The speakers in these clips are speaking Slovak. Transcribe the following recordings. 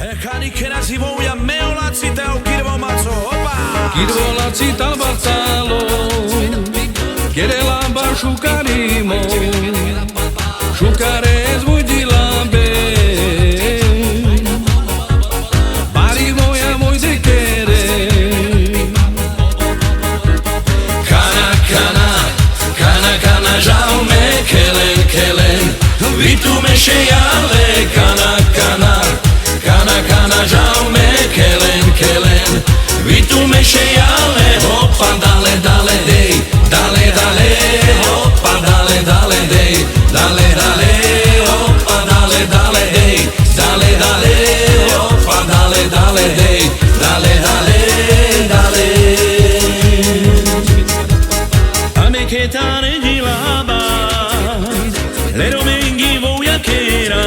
Echani che la si voglia meo la città o kirvo mazzo opa kirvo la città barzalo chiede la bar shukarimo shukare zvudi lambe bari moja moj de kere kana žao me kelen vi tu me šejale kana žao me kelen vi tu me šejale hopa dale dej dale hopa dale dej dale hopa dale dej dale hopa dale dej dale che tane di laba le romenghi voia che era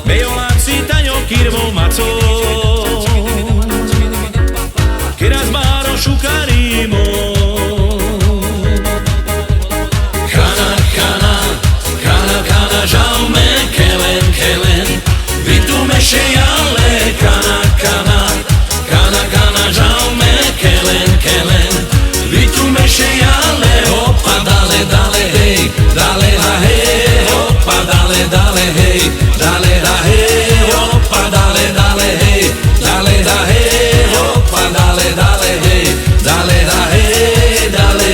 meo la città io kirvo mazzo che era sbaro shukarimo kana žao me kelen vi tu me šejale kana žao me kelen vi tu me šejale hopa dale hej dale hopa dale hej dale hopa dale hej dale hopa dale hej dale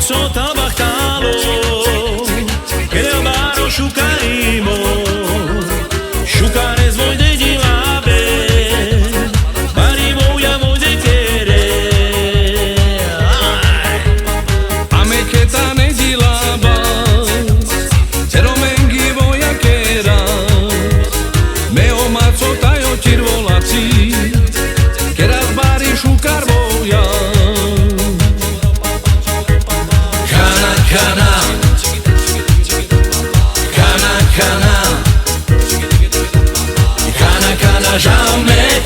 Sota bachtalo che nel baro shukarimo shukare svoj de dilabe bari voja moj de kere ame che tane dilaba cero mengi voja kera meo mazzo tayo cirvolaci che razbari shukar voja kana žao me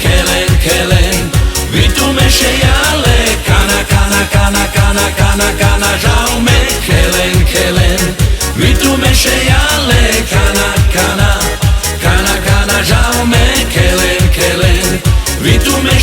kelen vi tu me šejale kana žao me kelen vi tu me šejale kana žao me kelen vi tu me